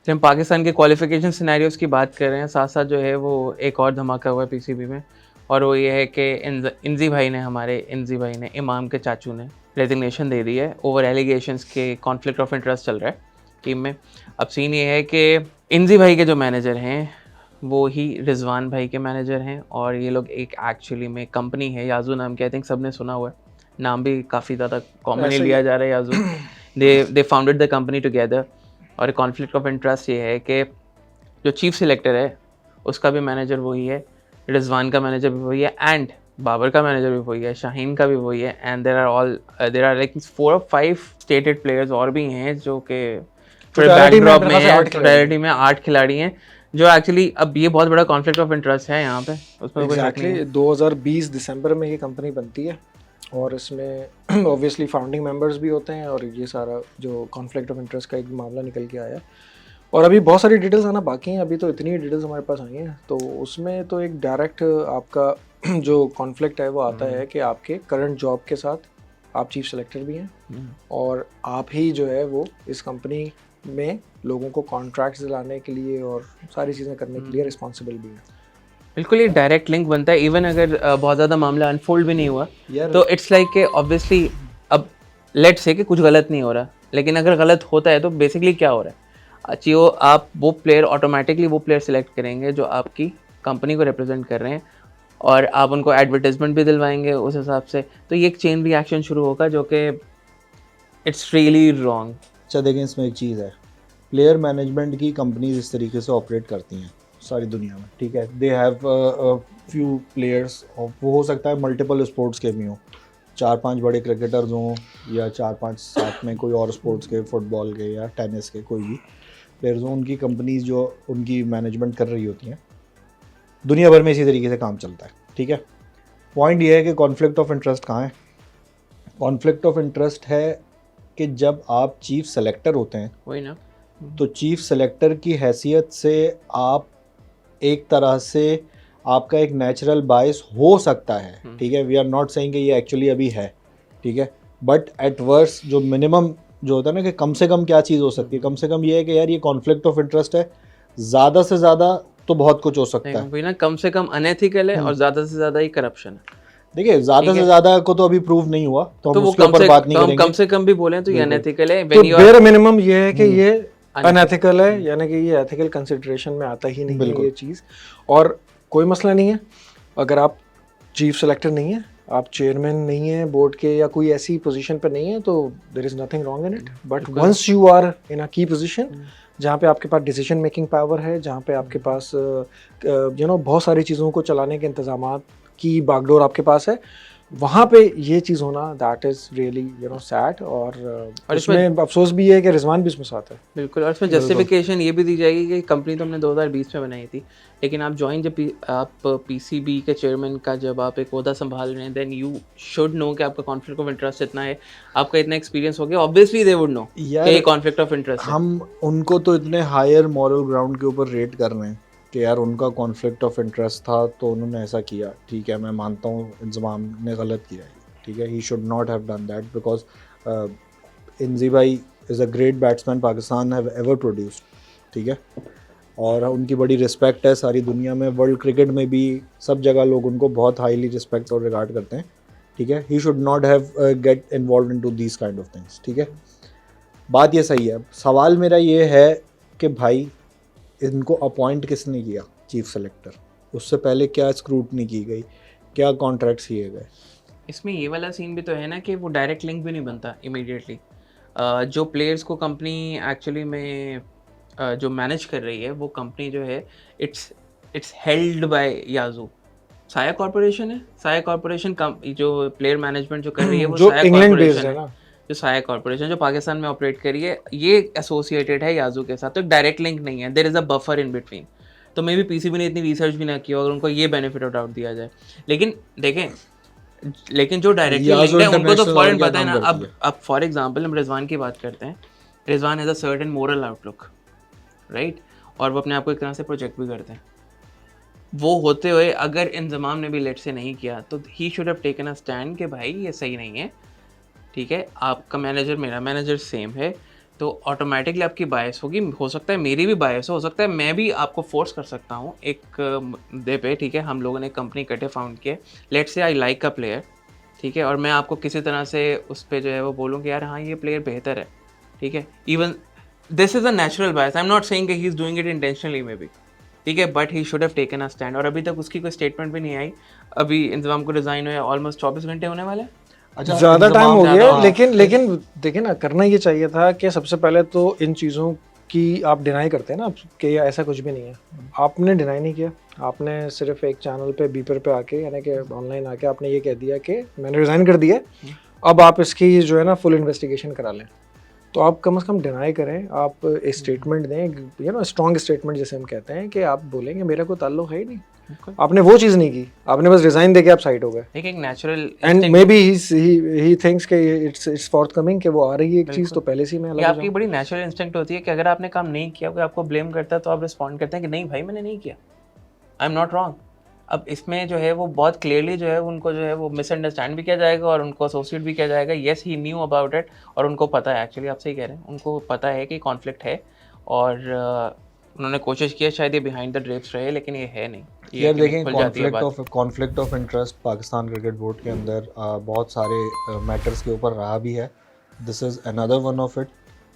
हम पाकिस्तान के qualification scenarios की बात कर रहे हैं, साथ साथ जो है वो एक और धमाका हुआ है पीसीबी में, और वो ये है कि इंजी भाई ने, हमारे इंजी भाई ने, इमाम के चाचू ने रेजिग्नेशन दे दी है ओवर एलिगेशंस के कॉन्फ्लिक्ट ऑफ इंटरेस्ट चल रहा है टीम में। अब सीन ये है कि इंजी भाई के जो मैनेजर हैं वो ही रिजवान भाई के मैनेजर हैं, और ये लोग एक एक्चुअली में कंपनी है याजू नाम की, आई थिंक सबने सुना हुआ है, नाम भी काफ़ी ज़्यादा कॉमनली लिया जा रहा है याजू। दे फाउंडेड द कंपनी टुगेदर, और कॉन्फ्लिक्ट ऑफ इंटरेस्ट ये है कि जो चीफ सिलेक्टर है उसका भी मैनेजर वही है, रिजवान का मैनेजर भी वही है, एंड बाबर का मैनेजर भी वही है, शाहीन का भी वही है, and there are like 4 or 5 stated players और भी हैं जो कि बैकड्रॉप में है, टोटलिटी में 8 खिलाड़ी हैं जो एक्चुअली, अब ये बहुत बड़ा कॉन्फ्लिक्ट ऑफ इंटरेस्ट है यहाँ पे, उसमें कोई शक नहीं है। 2020 दिसंबर में ये कंपनी बनती है और इसमें ऑब्वियसली फाउंडिंग मेंबर्स भी होते हैं, और ये सारा जो कॉन्फ्लिक्ट ऑफ इंटरेस्ट का एक मामला निकल के आया, और अभी बहुत सारी डिटेल्स आना बाकी हैं। अभी तो इतनी डिटेल्स हमारे पास आई हैं, तो उसमें तो एक डायरेक्ट आपका जो कॉन्फ्लिक्ट है वो आता है कि आपके करंट जॉब के साथ आप चीफ सेलेक्टर भी हैं, और आप ही जो है वो इस कंपनी में लोगों को कॉन्ट्रैक्ट्स दिलाने के लिए और सारी चीज़ें करने के लिए रिस्पॉन्सिबल भी हैं। बिल्कुल ये डायरेक्ट लिंक बनता है, इवन अगर बहुत ज़्यादा मामला अनफोल्ड भी नहीं हुआ तो इट्स लाइक कि ऑब्वियसली अब लेट से कि कुछ गलत नहीं हो रहा, लेकिन अगर गलत होता है तो बेसिकली क्या हो रहा है, अच्छी आप वो प्लेयर ऑटोमेटिकली वो प्लेयर सिलेक्ट करेंगे जो आपकी कंपनी को रिप्रेजेंट कर रहे हैं, और आप उनको एडवर्टाइजमेंट भी दिलवाएंगे उस हिसाब से, तो ये एक चेन रिएक्शन शुरू होगा जो कि इट्स रियली रॉन्ग। अच्छा देखें, इसमें एक चीज़ है, प्लेयर मैनेजमेंट की कंपनीज इस तरीके से ऑपरेट करती हैं सारी दुनिया में, ठीक है। दे हैव फ्यू प्लेयर्स, वो हो सकता है मल्टीपल स्पोर्ट्स के भी हों, 4-5 बड़े क्रिकेटर्स हों या 4-5 साथ में कोई और स्पोर्ट्स के, फुटबॉल के या टेनिस के कोई भी प्लेयर्स हों, उनकी कंपनीज जो उनकी मैनेजमेंट कर रही होती हैं, दुनिया भर में इसी तरीके से काम चलता है, ठीक है। पॉइंट ये है कि कॉन्फ्लिक्ट ऑफ इंटरेस्ट कहाँ है। कॉन्फ्लिक्ट ऑफ इंटरेस्ट है कि जब आप चीफ सेलेक्टर होते हैं, वही ना, तो चीफ सेलेक्टर की हैसियत से आप एक तरह से आपका एक नेचुरल बायस हो सकता है, ठीक है। वी आर नॉट सेइंग कि ये एक्चुअली अभी है, ठीक है, बट एट वर्स्ट जो मिनिमम जो होता है ना कि कम से कम क्या चीज़ हो सकती है, कम से कम ये है कि यार ये कॉन्फ्लिक्ट ऑफ इंटरेस्ट है, ज़्यादा से ज़्यादा तो बहुत कुछ हो सकता है। वही ना, कम से कम अनएथिकल है और ज़्यादा से ज़्यादा ही करप्शन है। देखिए ज़्यादा से ज़्यादा को तो अभी प्रूव नहीं हुआ, तो हम उसके कम ऊपर बात नहीं करेंगे। कम से कम भी बोले तो ये अनएथिकल है। तो बेयर मिनिमम ये है कि ये अनएथिकल है, यानी कि ये एथिकल कंसिडरेशन में आता ही नहीं है ये चीज़। और कोई मसला नहीं है अगर आप चीफ सेलेक्टर नहीं है, आप चेयरमैन नहीं है बोर्ड के या कोई ऐसी पोजीशन पर नहीं है, तो there is nothing wrong in it. But once you are in a key position जहाँ पे आपके पास डिसीजन मेकिंग पावर है, जहाँ पे आपके पास बहुत सारी चीज़ों को चलाने के इंतजामात की बागडोर आपके पास है, वहाँ पे ये चीज़ होना दैट इज़ रियली सैड। और इसमें अफसोस भी है कि रिजवान भी इसमें साथ है। बिल्कुल, और इसमें जस्टिफिकेशन ये भी दी जाएगी कि कंपनी तो हमने 2020 में बनाई थी, लेकिन आप आप पीसीबी के चेयरमैन का जब आप एक ओहदा संभाल रहे हैं, देन यू शुड नो कि आपका कॉन्फ्लिक्ट ऑफ इंटरेस्ट इतना है, आपका इतना एक्सपीरियंस हो गया, ऑब्वियसली दे वुड नो कि कॉन्फ्लिक्ट ऑफ इंटरेस्ट है। हम उनको तो इतने हायर मॉरल ग्राउंड के ऊपर रेट कर रहे हैं कि यार उनका कॉन्फ्लिक्ट ऑफ इंटरेस्ट था तो उन्होंने ऐसा किया, ठीक है, मैं मानता हूँ इंजमाम ने गलत किया है, ठीक है, he should not have done that because Inzi भाई is a great batsman Pakistan have ever produced, ठीक है, और उनकी बड़ी रिस्पेक्ट है सारी दुनिया में, वर्ल्ड क्रिकेट में भी सब जगह लोग उनको बहुत हाईली रिस्पेक्ट और रिगार्ड करते हैं, ठीक है। He should not have get involve in to these kind of things, ठीक है, बात ये सही है। सवाल मेरा ये है कि भाई इनको अपॉइंट किसने किया चीफ सेलेक्टर, उससे पहले क्या स्क्रूटनी की गई, क्या कॉन्ट्रैक्ट्स किए गए। इसमें ये वाला सीन भी तो है ना कि वो डायरेक्ट लिंक भी नहीं बनता इमीडिएटली। जो प्लेयर्स को कंपनी एक्चुअली में जो मैनेज कर रही है, वो कंपनी जो है इट्स हेल्ड बाय याजू, साया कॉर्पोरेशन है। साया कॉर्पोरेशन जो प्लेयर मैनेजमेंट जो कर रही है वो साया कॉर्पोरेशन है, जो साया कॉर्पोरेशन जो पाकिस्तान में ऑपरेट कर रही है, ये एसोसिएटेड है याजू के साथ, तो डायरेक्ट लिंक नहीं है, there is a buffer in between. तो मे बी पीसीबी ने इतनी रिसर्च भी ना की अगर उनको ये बेनिफिट ऑफ डाउट दिया जाए, लेकिन जो डायरेक्टली लिंक्ड है उनको तो फॉरन पता है ना। अब फॉर एग्जांपल हम रिजवान की बात करते हैं, Rizwan has a certain moral outlook, right, और वो अपने आप को एक तरह से प्रोजेक्ट भी करते हैं। वो होते हुए अगर इंजमाम ने भी लेट से नहीं किया तो ही should have taken a stand कि भाई ये सही नहीं है, ठीक है, आपका मैनेजर मेरा मैनेजर सेम है, तो ऑटोमेटिकली आपकी बायस होगी, हो सकता है मेरी भी बायस हो सकता है मैं भी आपको फोर्स कर सकता हूँ एक मुद्दे पे, ठीक है। हम लोगों ने कंपनी इकट्ठे फाउंड किए, let's say I like a player, ठीक है, और मैं आपको किसी तरह से उस पर जो है वो बोलूँ कि यार हाँ ये प्लेयर बेहतर है, ठीक है। Even this is a natural bias, I am not saying कि he is doing it intentionally maybe, ठीक है, but he should have taken a stand, और अभी तक उसकी कोई स्टेटमेंट भी नहीं आई। अभी इंतजाम को रिजाइन हुए ऑलमोस्ट 24 घंटे होने वाले हैं। अच्छा, ज़्यादा टाइम हो ज़्यादा गया, हो लेकिन देखिए ना, करना ये चाहिए था कि सबसे पहले तो इन चीज़ों की आप डिनाई करते हैं ना कि ऐसा कुछ भी नहीं है। आपने डिनाई नहीं किया, आपने सिर्फ एक चैनल पे बीपर पे आके यानी कि ऑनलाइन आके आपने ये कह दिया कि मैंने रिज़ाइन कर दिया, अब आप इसकी जो है ना फुल इन्वेस्टिगेशन करा लें। तो आप कम से कम डिनाई करें, आप एक स्टेटमेंट दें, यू नो स्ट्रॉन्ग स्टेटमेंट जैसे हम कहते हैं, कि आप बोलेंगे मेरा कोई ताल्लुक है ही नहीं। आपने वो चीज़ नहीं की, आपने बस रिज़ाइन देके आप साइड हो गए। एक natural and may be he thinks कि इट्स फॉर्थकमिंग कि वो आ रही है एक चीज़, तो पहले से ही मैं अलग ये हो आपकी जाऊं। बड़ी नेचुरल इंस्टिंक्ट होती है कि अगर आपने काम नहीं किया, कोई आपको ब्लेम करता है तो आप रिस्पॉन्ड करते हैं कि नहीं भाई मैंने नहीं किया, आई एम नॉट रॉन्ग। अब इसमें जो है वो बहुत क्लियरली जो है उनको जो है वो मिसअंडरस्टैंड भी किया जाएगा और उनको एसोसिएट भी किया जाएगा। Yes he knew about it, और उनको पता है, एक्चुअली आप सही कह रहे हैं, उनको पता है कि कॉन्फ्लिक्ट है, और उन्होंने कोशिश की है शायद ये बिहाइंड द ड्रेप्स रहे, लेकिन ये है नहीं। ये यार कि नहीं, देखें, खुल जाती है बात। Conflict of interest Pakistan cricket board के अंदर बहुत सारे मैटर्स के ऊपर रहा भी है। This is another one of it,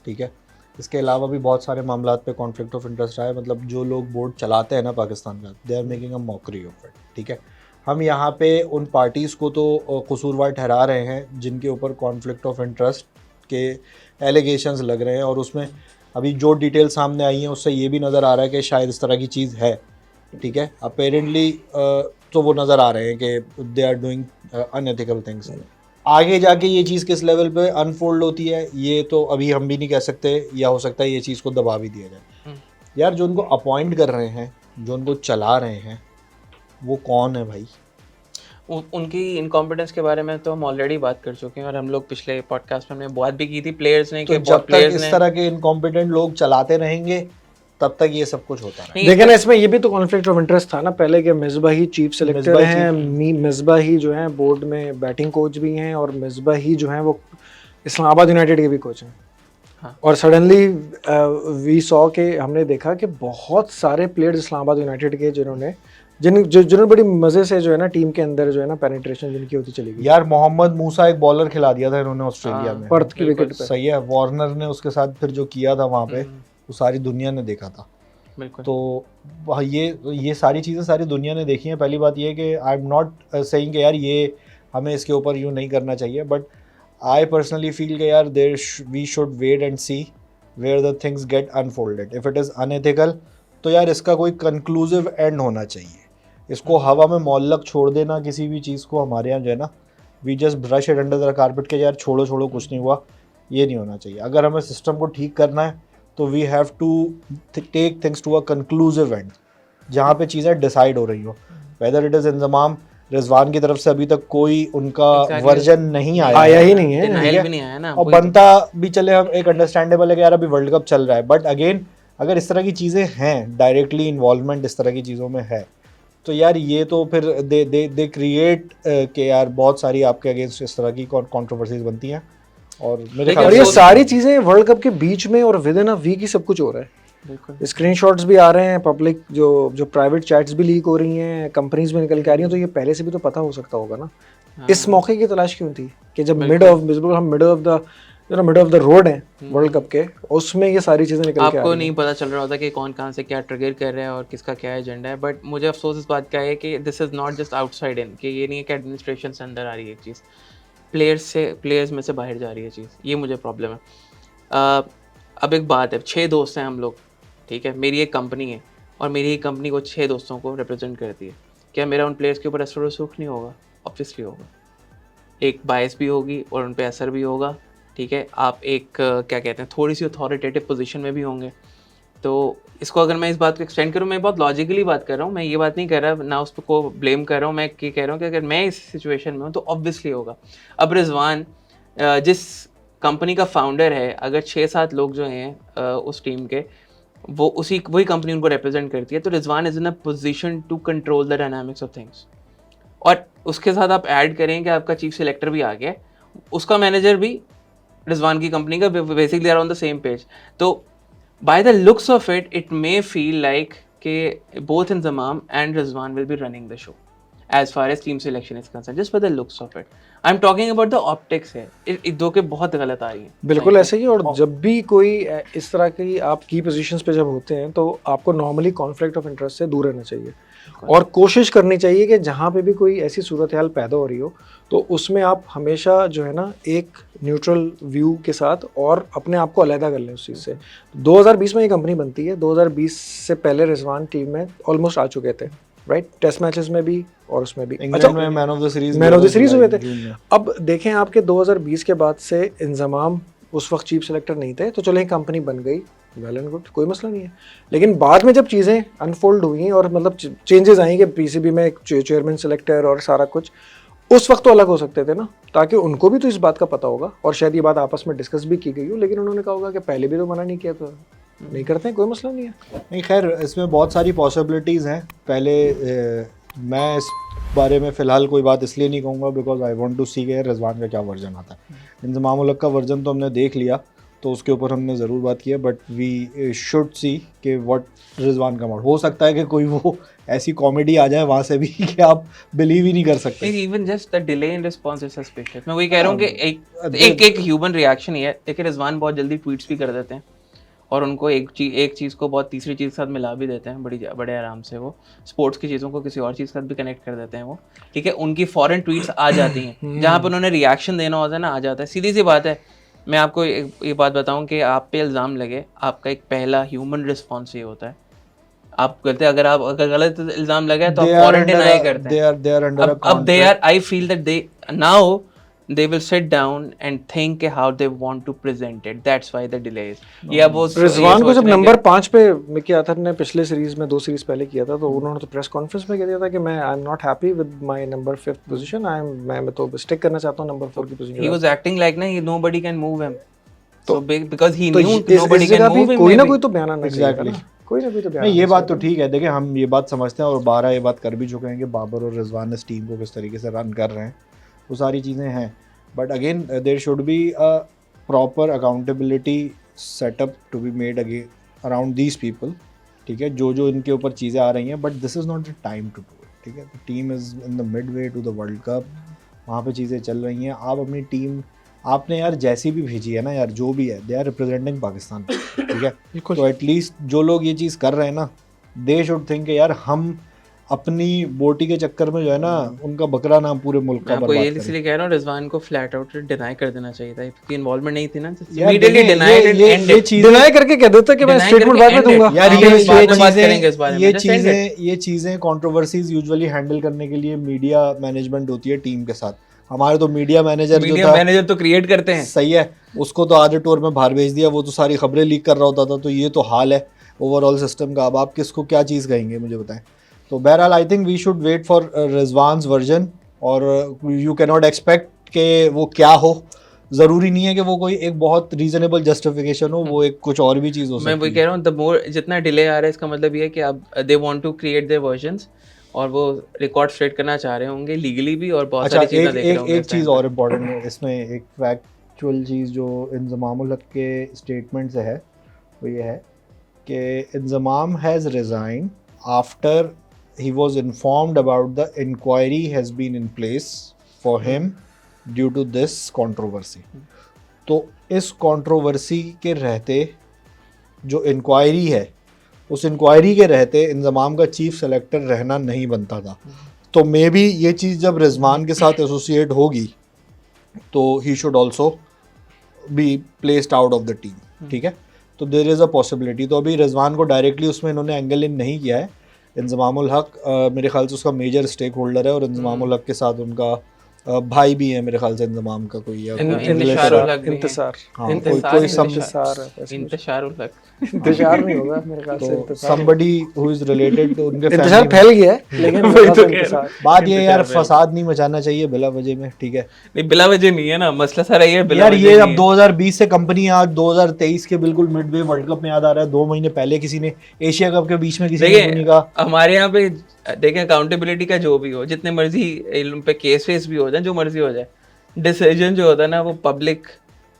ठीक है। इसके अलावा भी बहुत सारे मामलात पे कॉन्फ्लिक्ट ऑफ इंटरेस्ट रहा है। मतलब जो लोग बोर्ड चलाते हैं ना पाकिस्तान का, they are making a mockery of it, ठीक है। हम यहाँ पे उन पार्टीज़ को तो कसूरवार ठहरा रहे हैं जिनके ऊपर कॉन्फ्लिक्ट ऑफ इंटरेस्ट के एलिगेशंस लग रहे हैं, और उसमें अभी जो डिटेल सामने आई हैं उससे ये भी नज़र आ रहा है कि शायद इस तरह की चीज़ है, ठीक है। अपेरेंटली तो वो नज़र आ रहे हैं कि they are doing unethical things. आगे जाके ये चीज़ किस लेवल पे अनफोल्ड होती है ये तो अभी हम भी नहीं कह सकते, या हो सकता है ये चीज़ को दबा भी दिया जाए। यार जो उनको अपॉइंट कर रहे हैं, जो उनको चला रहे हैं, वो कौन है भाई? उनकी इनकॉम्पिटेंस के बारे में तो हम ऑलरेडी बात कर चुके हैं, और हम लोग पिछले पॉडकास्ट में हमने बात भी की थी प्लेयर्स ने, तो कि जब तक प्लेयर्स इस ने तरह के इनकॉम्पिटेंट लोग चलाते रहेंगे तब तक ये सब कुछ होता रहेगा। देखिए ना, इसमें ये भी तो कॉन्फ्लिक्ट ऑफ इंटरेस्ट था ना पहले, कि मिसबा ही चीफ सेलेक्टर हैं, मिसबा ही जो है बोर्ड में बैटिंग कोच भी हैं, और मिसबा ही जो है वो इस्लामाबाद यूनाइटेड के भी कोच हैं। हाँ। और सडनली वी सॉ के हमने देखा कि बहुत सारे प्लेयर्स इस्लामाबाद यूनाइटेड के जिन्होंने बड़ी मजे से जो है ना टीम के अंदर जो है ना पेनिट्रेशन जिनकी होती चली गई। यार मोहम्मद मूसा एक बॉलर खिला दिया था इन्होंने ऑस्ट्रेलिया में, पर्थ की विकेट पे। सही है। वार्नर ने उसके साथ फिर जो किया था वहाँ पे, वो सारी दुनिया ने देखा था। बिल्कुल। तो ये सारी चीज़ें सारी दुनिया ने देखी हैं। पहली बात ये है कि आई एम नॉट सेइंग कि यार ये हमें इसके ऊपर यूँ नहीं करना चाहिए, बट आई पर्सनली फील कि यार we should wait and see where the things get unfolded. If it is unethical तो यार इसका कोई कंक्लूसिव एंड होना चाहिए। इसको हवा में मौल्लक छोड़ देना किसी भी चीज़ को, हमारे यहाँ जो है ना, we just brush it under the carpet के यार छोड़ो कुछ नहीं हुआ, ये नहीं होना चाहिए। अगर हमें सिस्टम को ठीक करना है तो we have to take things to a conclusive end, जहाँ पे चीज़ें डिसाइड हो रही हो। Whether it is Inzamam, Rizwan की तरफ से अभी तक कोई उनका वर्जन नहीं आया ही नहीं है, Denial भी नहीं आया ना। और बनता भी चले, हम एक अंडरस्टैंडेबल है कि यार अभी वर्ल्ड कप चल रहा है, बट अगेन अगर इस तरह की चीज़ें हैं, डायरेक्टली इन्वॉल्वमेंट इस तरह की चीज़ों में है, तो यार ये तो फिर दे क्रिएट के यार बहुत सारी आपके अगेंस्ट इस तरह की कंट्रोवर्सीज बनती हैं। और मेरे और ये सारी चीजें वर्ल्ड कप के बीच में और विद इन अ वीक ही सब कुछ हो रहा है। स्क्रीनशॉट्स भी आ रहे हैं, पब्लिक जो प्राइवेट चैट्स भी लीक हो रही हैं, कंपनीज में निकल के आ रही हैं, तो ये पहले से भी तो पता हो सकता होगा ना। इस मौके की तलाश क्यों थी कि जब मिड ऑफ द रोड है वर्ल्ड कप के, उसमें ये सारी चीजें निकल के आ रही हैं। आपको नहीं पता चल रहा होता कि कौन कहाँ से क्या ट्रिगर कर रहा है और किसका क्या एजेंडा है। बट मुझे अफसोस इस बात का है कि this is not just outside in, कि ये नहीं है कि एडमिनिस्ट्रेशन से अंदर आ रही है एक चीज़, प्लेयर्स में से बाहर जा रही है चीज़, ये मुझे प्रॉब्लम है। अब एक बात है, 6 दोस्त हैं हम लोग, ठीक है, मेरी एक कंपनी है और मेरी ही कंपनी को 6 दोस्तों को रिप्रेजेंट करती है। क्या मेरा उन प्लेयर्स के ऊपर असर और सुख नहीं होगा? ऑब्वियसली होगा, एक बायस भी होगी और उन पर असर भी होगा, ठीक है। आप एक क्या कहते हैं, थोड़ी सी अथॉरिटेटिव पोजीशन में भी होंगे। तो इसको अगर मैं इस बात को एक्सटेंड करूँ, मैं बहुत लॉजिकली बात कर रहा हूँ, मैं ये बात नहीं कर रहा ना उस को ब्लेम कर रहा हूँ, मैं ये कह रहा हूँ कि अगर मैं इस सिचुएशन में हूँ तो ऑब्वियसली होगा। अब रिजवान जिस कंपनी का फाउंडर है, अगर 6-7 लोग जो हैं उस टीम के, वो वही कंपनी उनको रिप्रेजेंट करती है, तो Rizwan is in a position to control the dynamics of things. और उसके साथ आप ऐड करें कि आपका चीफ सिलेक्टर भी आ गया, उसका मैनेजर भी रिजवान की कंपनी का, basically are on the same page. तो by the looks of it, it may feel like कि both Inzamam and Rizwan will be running the show as far as team selection is concerned, just by the looks of it. I'm talking about the optics है. इस दो के बहुत गलत आ रही है. बिल्कुल ऐसे ही. और जब भी कोई इस तरह की आप की पोजीशंस पे जब होते हैं तो आपको नॉर्मली कॉन्फ्लिक्ट ऑफ इंटरेस्ट से दूर रहना चाहिए और कोशिश करनी चाहिए कि जहाँ पे भी कोई ऐसी सूरत हाल पैदा हो रही हो तो उसमें आप हमेशा जो है ना एक न्यूट्रल व्यू के साथ और अपने आप को अलहदा कर लें उस चीज़ से. 2020 में ये कंपनी बनती है. 2020 से पहले रिजवान टीम में ऑलमोस्ट आ चुके थे, राइट, टेस्ट मैचेस में भी और उसमें भी. अच्छा, मैन ऑफ द सीरीज हुए थे. अब देखें आपके 2020 के बाद से इंजमाम उस वक्त चीफ सेलेक्टर नहीं थे, तो चलो एक कंपनी बन गई, वेल एंड गुड, कोई मसला नहीं है. लेकिन बाद में जब चीज़ें अनफोल्ड हुई और मतलब चेंजेस आई कि पीसीबी में एक चेयरमैन सेलेक्टर और सारा कुछ, उस वक्त तो अलग हो सकते थे ना, ताकि उनको भी तो इस बात का पता होगा और शायद ये बात आपस में डिस्कस भी की गई हो. लेकिन उन्होंने कहा होगा कि पहले भी तो मना नहीं किया, तो नहीं करते हैं, कोई मसला नहीं है. नहीं, खैर इसमें बहुत सारी पॉसिबिलिटीज़ हैं. पहले मैं इस बारे में फ़िलहाल कोई बात इसलिए नहीं कहूँगा बिकॉज आई वांट टू सी के रिजवान का क्या वर्जन आता है. इंजमाम उल हक का वर्जन तो हमने देख लिया, तो उसके ऊपर हमने ज़रूर बात की है, बट वी शुड सी कि व्हाट रिजवान का मोड. हो सकता है कि कोई वो ऐसी कॉमेडी आ जाए वहाँ से भी कि आप बिलीव ही नहीं कर सकते. Even just the delay in response is suspicious. मैं वही कह रहा हूँ कि एक ह्यूमन रिएक्शन ही है. देखिए रिजवान बहुत जल्दी ट्वीट्स भी कर देते हैं और उनको एक चीज़ को बहुत तीसरी चीज़ के साथ मिला भी देते हैं बड़े आराम से. वो स्पोर्ट्स की चीज़ों को किसी और चीज़ के साथ भी कनेक्ट कर देते हैं वो, ठीक है. उनकी फॉरेन ट्वीट्स आ जाती हैं जहाँ पर उन्होंने रिएक्शन देना होता है ना, आ जाता है. सीधी सी बात है. मैं आपको ये बात बताऊं कि आप पे इल्ज़ाम लगे, आपका एक पहला ह्यूमन रिस्पॉन्स ये होता है, आप करते, अगर गलत इल्ज़ाम लगा तो आप फॉरेन डिनाई करते हैं. अब they are, I feel that they now they will sit down and think how they want to present it. That's why the delay is. या वो रिजवान को जब नंबर 5 पे मिकी आर्थर ने पिछले सीरीज में 2 सीरीज पहले किया था, तो उन्होंने तो प्रेस कॉन्फ्रेंस में कह दिया था कि मैं आई am not happy with my number 5th position. मैं तो स्टिक करना चाहता हूं नंबर 4 की position. He was acting like ना nobody can move him. So because he knew nobody can move him. कोई ना कोई तो बयान आना चाहिए. Exactly. कोई ना कोई तो बयान. नहीं, ये बात तो ठीक है. देखिए हम ये बात समझते हैं और 12 ये बात कर भी चुके हैं कि बाबर और रिजवान इस टीम को किस तरीके से रन कर रहे हैं, वो सारी चीज़ें हैं. But again, there should be a proper accountability setup to be made again around these people. ठीक है, जो इनके ऊपर चीज़ें आ रही हैं, but this is not the time to do it. ठीक है, the team is in the midway to the World Cup. वहाँ पे चीज़ें चल रही हैं. आप अपनी टीम आपने यार जैसी भी भेजी है ना यार, जो भी है, दे आर रिप्रेजेंटिंग पाकिस्तान. ठीक है, तो एटलीस्ट जो लोग ये चीज़ कर रहे हैं ना, दे शुड थिंक यार हम अपनी बोटी के चक्कर में जो है ना उनका बकरा नाम पूरे मुल्क का बर्बाद करें. इसलिए कह रहा हूँ रिजवान को फ्लैट आउट डिनाई कर देना चाहिए था, क्योंकि इन्वॉल्वमेंट नहीं थी ना. इमीडिएटली डिनाइड एंड डिनाई करके कह देता कि मैं स्टेटमेंट बाद में दूंगा. यार ये चीजें कंट्रोवर्सीज यूजुअली हैंडल करने के लिए मीडिया मैनेजमेंट होती है टीम के साथ. हमारे तो मीडिया मैनेजर तो क्रिएट करते हैं. सही है, उसको तो आधे टूर में बाहर भेज दिया, वो तो सारी खबरें लीक कर रहा होता था. तो ये तो हाल है ओवरऑल सिस्टम का. अब आप किसको क्या चीज़ कहेंगे मुझे बताएं. तो बहरहाल I think we should wait for Rizwan's version. और यू कैन नॉट एक्सपेक्ट कि वो क्या हो. ज़रूरी नहीं है कि वो कोई एक बहुत रीजनेबल जस्टिफिकेशन हो, वो एक कुछ और भी चीज़ हो सकती है. मैं वही कह रहा हूँ, द मोर जितना डिले आ रहा है इसका मतलब ये है कि अब they want to create their versions और वो रिकॉर्ड स्ट्रेट करना चाह रहे होंगे लीगली भी, और बहुत सारी चीज़ें देख रहे होंगे. एक चीज़ और इम्पोर्टेंट है इसमें, एक फैक्चुअल चीज़ जो इंजमाम उल हक के स्टेटमेंट से है, वो ये है कि Inzamam has resign after he was informed about the inquiry has been in place for him due to this controversy. तो इस कंट्रोवर्सी के रहते जो इंक्वायरी है, उस इंक्वायरी के रहते इंजमाम का चीफ सेलेक्टर रहना नहीं बनता था. तो मे बी ये चीज़ जब रिजवान के साथ एसोसिएट होगी तो he should also be placed out of the team. ठीक है, तो देयर इज़ अ पॉसिबिलिटी. तो अभी रिजवान को डायरेक्टली उसमें इन्होंने एंगल इन नहीं किया है. इंजमाम उल हक मेरे ख्याल से उसका मेजर स्टेक होल्डर है, और इंजमाम उल हक के साथ उनका भाई भी है मेरे ख्याल से इंजमाम का कोई है. इंतजार नहीं होगा मेरे ख्याल से. somebody who is related to उनके इंतजार फैल गया है, लेकिन बात ये यार फसाद नहीं मचाना चाहिए बिला वजह में. ठीक है, नहीं बिला वजह नहीं है ना मसला सारा ये यार. ये अब 2020 से कंपनी आज 2023 के बिल्कुल मिडवे वर्ल्ड कप में याद आ रहा है 2 महीने पहले किसी ने एशिया कप के बीच में किसी ने नहीं कहा. हमारे यहाँ पे देखें अकाउंटेबिलिटी का जो भी हो, जितने मर्जी पे केस वेस भी हो जाए, जो मर्जी हो जाए, डिसीजन जो होता है ना वो पब्लिक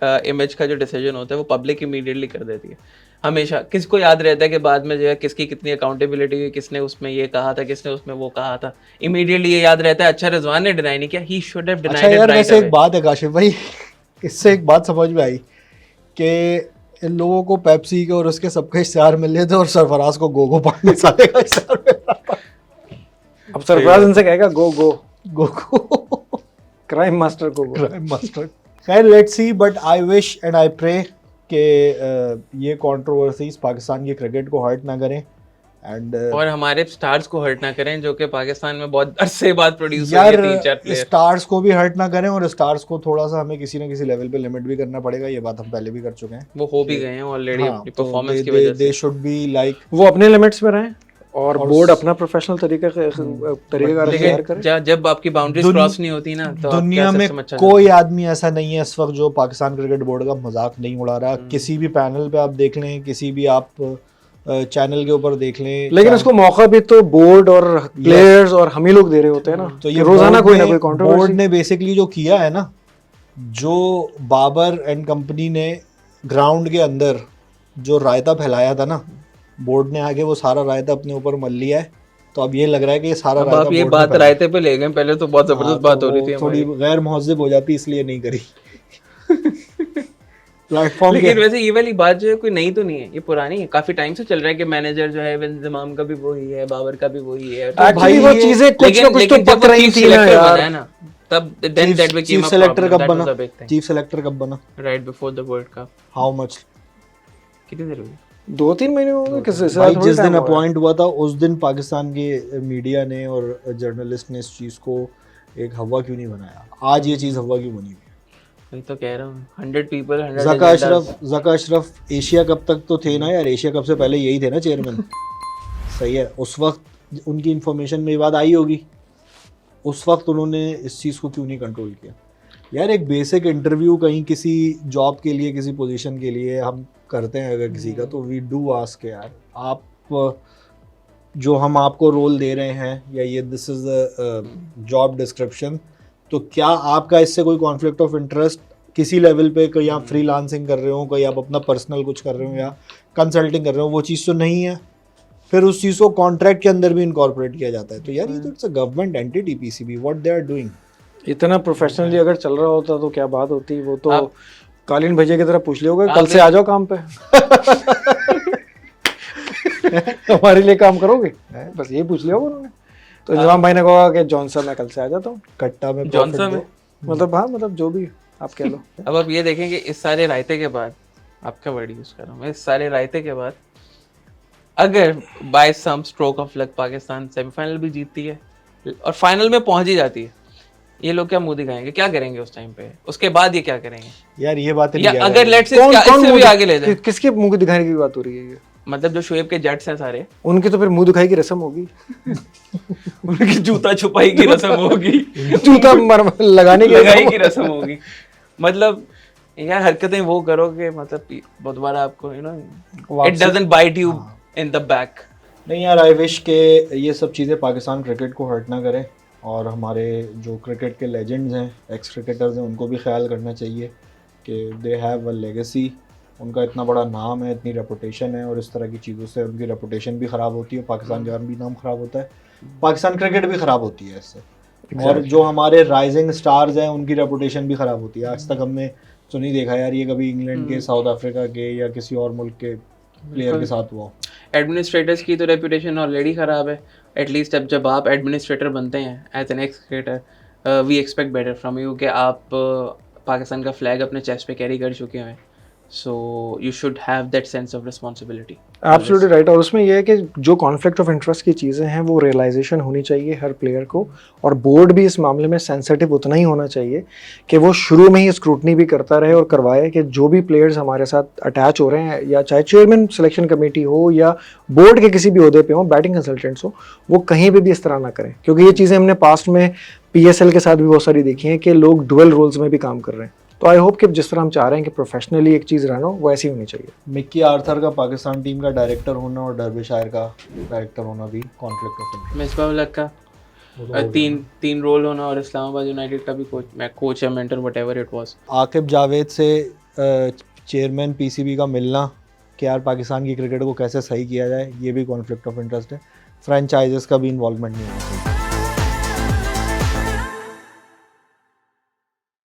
इमेज का जो डिसीजन होता है वो पब्लिक इमीडिएटली कर देती है हमेशा। किसको याद रहता है कि बाद में जो है किसकी कितनी अकाउंटेबिलिटी हुई, किसने उसमें ये कहा था, किसने उसमें वो कहा था, इमीडिएटली ये याद रहता है। अच्छा रिजवान ने डिनाई नहीं किया, ही शुड हैव अच्छा डिनाइड इट यार, राइट वैसे अवे। एक बात है काशिफ भाई, इससे एक बात समझ में आई कि इन लोगों को पेप्सी के और उसके सबके इश्तेहार मिले थे और सरफराज को गोगो पानी साले का इश्तेहार मिला था। अब सरफराज इनसे कहेगा go go go go crime master को गो। Crime master. खैर let's see, but I wish and I pray कि ये कंट्रोवर्सीज पाकिस्तान की क्रिकेट को हर्ट ना करें एंड और हमारे स्टार्स को हर्ट ना करें जो कि पाकिस्तान में बहुत अरसे बाद प्रोड्यूस हुए हैं, 3-4 यार प्लेयर। स्टार्स को भी हर्ट ना करें और स्टार्स को थोड़ा सा हमें किसी ना किसी लेवल पे लिमिट भी करना पड़ेगा। ये बात हम पहले भी कर चुके हैं। वो हो भी गए हैं ऑलरेडी हाँ, अपनी तो परफॉर्मेंस की वजह दे से। शुड बी लाइक, वो अपने लिमिट्स में रहें और और बोर्ड अपना प्रोफेशनल तरीका का इख्तियार करे। जब आपकी बाउंड्रीज क्रॉस नहीं होती ना तो आप दुनिया क्या में सिस्टम अच्छा कोई आदमी ऐसा नहीं है इस वक्त जो पाकिस्तान क्रिकेट बोर्ड का मजाक नहीं उड़ा रहा। किसी भी पैनल पे आप देख लें, किसी भी आप चैनल के ऊपर देख लें, लेकिन उसको मौका भी तो बोर्ड और प्लेयर्स और हम ही लोग दे रहे होते हैं ना। तो कि ये रोजाना कोई ना कोई बोर्ड कंट्रोवर्सी। ने बेसिकली जो किया है ना, जो बाबर एंड कंपनी ने ग्राउंड के अंदर जो रायता फैलाया था ना, बोर्ड ने आगे वो सारा रायता अपने ऊपर मल लिया है। तो अब ये लग रहा है कि ये सारा अब रायता आप ये बोर्ड ने बात फैलाया। रायते पे ले गए, पहले तो बहुत हाँ, जबरदस्त तो बात हो रही वो थी थोड़ी हमारी। गैर महज़ब हो जाती, इसलिए नहीं करी। प्लेटफॉर्म लेकिन वैसे ये वाली बात जो है कोई नई तो नहीं है, ये पुरानी है, काफी टाइम से चल रहा है कि मैनेजर जो है इंजमाम का भी वही है, बाबर का भी वही है। तो एक्चुअली वो चीजें कुछ ना कुछ तो पक रही थी ना यार। ना तब then that became chief a selector problem, कब दैट बना? Was a big thing chief selector कब बना? Right before the World Cup. How much? कितनी देर हुई? 2-3 महीने हो गए किसी से भाई जिस दिन अपॉइंट हुआ था उस दिन पाकिस्तान के मीडिया ने और जर्नलिस्ट ने इस चीज़ को एक हवा क्यों नहीं बनाया? आज ये चीज़ हवा क्यों बनी हुई है? मैं तो कह रहा हूँ 100 पीपल 100 जका अशरफ एशिया कप तक तो थे ना यार, एशिया कप से पहले यही थे ना चेयरमैन। सही है, उस वक्त उनकी इंफॉर्मेशन में ये बात आई होगी, उस वक्त उन्होंने इस चीज़ को क्यों नहीं कंट्रोल किया? यार एक बेसिक इंटरव्यू कहीं किसी जॉब के लिए, किसी पोजीशन के लिए हम करते हैं अगर किसी का, तो वी डू आस्क यार, आप जो हम आपको रोल दे रहे हैं या ये this is the job description, तो क्या आपका इससे कोई कॉन्फ्लिक्ट ऑफ इंटरेस्ट किसी लेवल पे, कहीं आप फ्रीलांसिंग कर रहे हो, कहीं आप अपना पर्सनल कुछ कर रहे हो या कंसल्टिंग कर रहे हो, वो चीज़ तो नहीं है। फिर उस चीज़ को कॉन्ट्रैक्ट के अंदर भी इनकॉर्पोरेट किया जाता है। तो यार ये तो it's a government entity PCB, what they are doing. इतना प्रोफेशनली अगर चल रहा होता तो क्या बात होती। वो तो आप- कालीन भैया की तरह पूछ लिया होगा, कल से आ जाओ काम पे। हमारे लिए काम करोगे, बस यही पूछ लिया होगा उन्होंने। तो इंजमाम भाई ने कहा कि जॉनसन मैं कल से आ जाता हूँ कट्टा में जॉनसन profit में दो। मतलब हाँ, मतलब जो भी आप कह लो। अब आप ये देखें कि इस सारे रायते के बाद, आपका वर्ड यूज कर रहा हूँ मैं, इस सारे रायते के बाद अगर by some stroke of luck Pakistan semifinal भी जीतती है और फाइनल में पहुंच ही जाती है, ये लोग क्या मुंह दिखाएंगे? क्या करेंगे उस टाइम पे? उसके बाद ये क्या करेंगे? यार ये बातें या नहीं अगर लेट्स से कौन इससे भी मुंह आगे ले जाए, किसके मुंह को दिखाने की बात हो रही है ये? मतलब जो शोएब के जट्स हैं सारे, उनकी तो फिर मुंह दिखाई की रस्म होगी। उनकी जूता छुपाई की रस्म होगी, जूता लगाने की लगाई रस्म की रस्म होगी। मतलब यार हरकतें वो करो कि मतलब बहुत बार आपको you know it doesn't bite you in the back. नहीं यार, आई विश के ये सब चीज़ें पाकिस्तान क्रिकेट को हर्ट ना करें और हमारे जो क्रिकेट के लेजेंड्स हैं, एक्स क्रिकेटर्स हैं, उनको भी ख्याल करना चाहिए कि दे हैव अ लेगेसी। उनका इतना बड़ा नाम है, इतनी रेपुटेशन है, और इस तरह की चीज़ों से उनकी रेपुटेशन भी ख़राब होती है, पाकिस्तान का भी नाम ख़राब होता है, पाकिस्तान क्रिकेट भी ख़राब होती है इससे। और जो हमारे राइजिंग स्टार्स हैं उनकी रेपुटेशन भी ख़राब होती है। आज तक हमने तो नहीं देखा यार ये कभी इंग्लैंड के, साउथ अफ्रीका के या किसी और मुल्क के प्लेयर के साथ हुआ। एडमिनिस्ट्रेटर्स की तो रेपुटेशन ऑलरेडी ख़राब है। एटलीस्ट अब जब आप एडमिनिस्ट्रेटर बनते हैं as an ex cricketer, we expect better from you कि आप पाकिस्तान का फ्लैग अपने चेस्ट पे कैरी कर चुके हैं, so you should have that sense of responsibility. Absolutely right. और उसमें यह है कि जो कॉन्फ्लिक्ट ऑफ इंटरेस्ट की चीज़ें हैं वो रियलाइजेशन होनी चाहिए हर प्लेयर को, और बोर्ड भी इस मामले में सेंसिटिव उतना ही होना चाहिए कि वो शुरू में ही स्क्रूटनी भी करता रहे और करवाए कि जो भी प्लेयर्स हमारे साथ अटैच हो रहे हैं, या चाहे चेयरमैन सिलेक्शन कमेटी हो या बोर्ड के किसी भी ओहदे पे हो, बैटिंग कंसल्टेंट्स हो, वो कहीं पे भी इस तरह ना करें। क्योंकि ये चीज़ें हमने पास्ट में PSL के साथ भी बहुत सारी देखी हैं कि लोग डुअल रोल्स में भी काम कर रहे हैं। तो आई होप कि जिस तरह हम चाह रहे हैं कि प्रोफेशनली एक चीज़ रहना हो, वो ऐसी होनी चाहिए। मिक्की आर्थर का पाकिस्तान टीम का डायरेक्टर होना और डर्बिशायर का डायरेक्टर होना भी conflict of interest. Misbah ul Haq का तीन रोल होना और इस्लामाबाद यूनाइटेड का भी कोच या mentor whatever it was. Aqib Javed से चेयरमैन पीसीबी का मिलना कि यार पाकिस्तान की क्रिकेट को कैसे सही किया जाए, ये भी कॉन्फ्लिक्ट ऑफ इंटरेस्ट है। फ्रेंचाइजेस का भी इन्वॉल्वमेंट नहीं होना चाहिए।